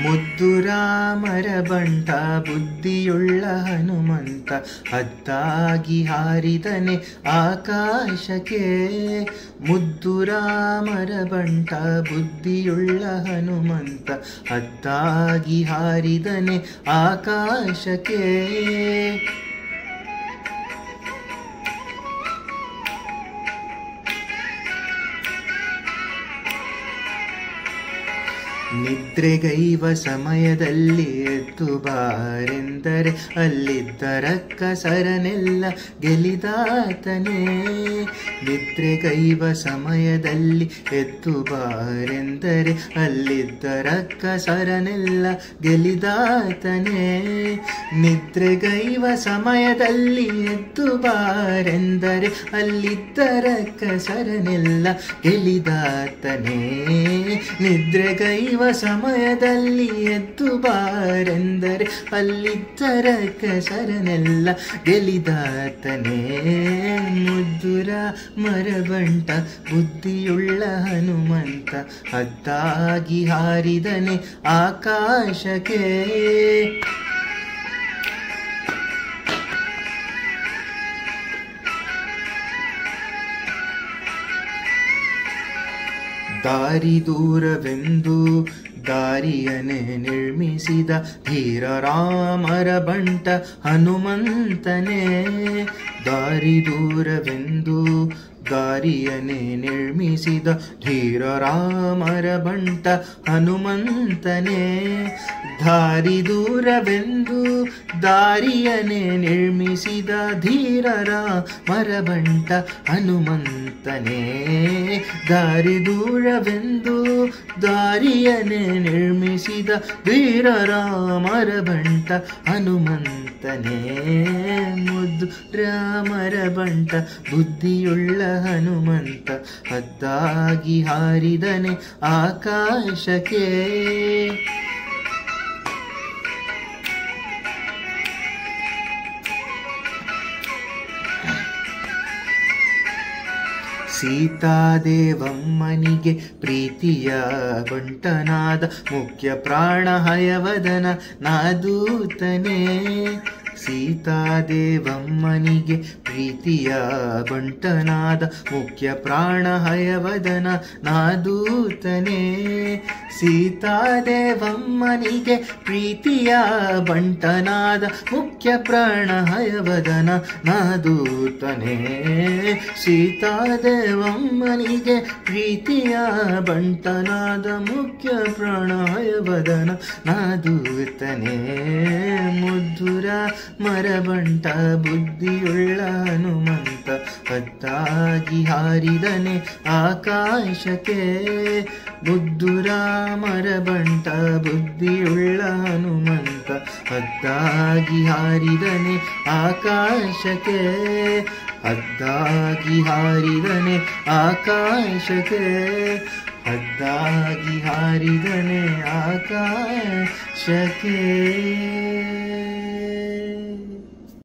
ಮುದ್ದು ರಾಮರ ಬಂಟ ಬುದ್ಧಿಯುಳ್ಳ ಹನುಮಂತ ಹದ್ದಾಗಿ ಹಾರಿದನೆ ಆಕಾಶಕ್ಕೆ. ಮುದ್ದು ರಾಮರ ಬಂಟ ಬುದ್ಧಿಯುಳ್ಳ ಹನುಮಂತ ಹದ್ದಾಗಿ ಹಾರಿದನೆ ಆಕಾಶಕ್ಕೆ. ನಿದ್ರೆಗೈವ ಸಮಯದಲ್ಲಿ ಎದ್ದು ಬಾರೆಂದರೆ ಅಲ್ಲಿದ್ದ ರಕ್ಕಸರನೆಲ್ಲ ಗೆಲಿದಾತನೇ. ನಿದ್ರೆಗೈವ ಸಮಯದಲ್ಲಿ ಎದ್ದು ಬಾರೆಂದರೆ ಅಲ್ಲಿದ್ದ ರಕ್ಕಸರನೆಲ್ಲ ಗೆಲಿದಾತನೇ. ನಿದ್ರೆಗೈವ ಸಮಯದಲ್ಲಿ ಎದ್ದು ಬಾರೆಂದರೆ ಅಲ್ಲಿದ್ದ ರಕ್ಕಸರನೆಲ್ಲ ಗೆಲಿದಾತನೇ. ನಿದ್ರೆಗೈವ ಸಮಯದಲ್ಲಿ ಎದ್ದು ಬಾರೆಂದರೆ ಅಲ್ಲಿದ್ದ ರಕ್ಕಸರನೆಲ್ಲ ಗೆಲಿದಾತನೇ. ಮುದ್ದು ರಾಮರ ಬಂಟ ಬುದ್ಧಿಯುಳ್ಳ ಹನುಮಂತ ಹದ್ದಾಗಿ ಹಾರಿದನೆ ಆಕಾಶಕ್ಕೆ. ದಾರಿ ದೂರವೆಂದು ದಾರಿಯನ್ನೇ ನಿರ್ಮಿಸಿದ ಧೀರ ರಾಮರ ಬಂಟ ಹನುಮಂತನೇ. ದಾರಿ ದೂರವೆಂದು ದಾರಿಯನ್ನೇ ನಿರ್ಮಿಸಿದ ಧೀರ ರಾಮರ ಬಂಟ ಹನುಮಂತನೇ. ದಾರಿ ದೂರವೆಂದು ದಾರಿಯನ್ನೇ ನಿರ್ಮಿಸಿದ ಧೀರ ರಾಮರ ಬಂಟ ಹನುಮಂತನೇ. ದಾರಿ ದೂರವೆಂದು ದಾರಿಯನ್ನೇ ನಿರ್ಮಿಸಿದ ಧೀರ ರಾಮರ ಬಂಟ ಹನುಮಂತನೇ. ಮುದ್ದು ರಾಮರ ಬಂಟ ಬುದ್ಧಿಯುಳ್ಳ ಹನುಮಂತ ಹದ್ದಾಗಿ ಹಾರಿದನೆ ಆಕಾಶಕ್ಕೆ. ಸೀತಾದೇವಮ್ಮನಿಗೆ ಪ್ರೀತಿಯ ಬಂಟನಾದ ಮುಖ್ಯ ಪ್ರಾಣ ಹಯವದನ ನಾದೂತನೇ. ಸೀತಾದೇವಮ್ಮನಿಗೆ ಪ್ರೀತಿಯ ಬಂಟನಾದ ಮುಖ್ಯ ಪ್ರಾಣ ಹಯವದನ ನಾದೂತನೇ. ಸೀತಾದೇವಮ್ಮನಿಗೆ ಪ್ರೀತಿಯ ಬಂಟನಾದ ಮುಖ್ಯ ಪ್ರಾಣ ಹಯವದನ ನಾದೂತನೇ. ಸೀತಾದೇವಮ್ಮನಿಗೆ ಪ್ರೀತಿಯ ಬಂಟನಾದ ಮುಖ್ಯ ಪ್ರಾಣ ಹಯವದನ ನಾದೂತನೇ. ಮುದ್ದು ರಾಮರ ಬಂಟ ಬುದ್ಧಿಯುಳ್ಳ ಹನುಮಂತ ಹದ್ದಾಗಿ ಹಾರಿದನೆ ಆಕಾಶಕ್ಕೆ. ಮುದ್ದು ರಾಮರ ಬಂಟ ಬುದ್ಧಿಯುಳ್ಳ ಹನುಮಂತ ಹದ್ದಾಗಿ ಹಾರಿದನೆ ಆಕಾಶಕ್ಕೆ. ಹದ್ದಾಗಿ ಹಾರಿದನೆ ಆಕಾಶಕ್ಕೆ. ಹದ್ದಾಗಿ ಹಾರಿದನೆ ಆಕಾಶಕ್ಕೆ.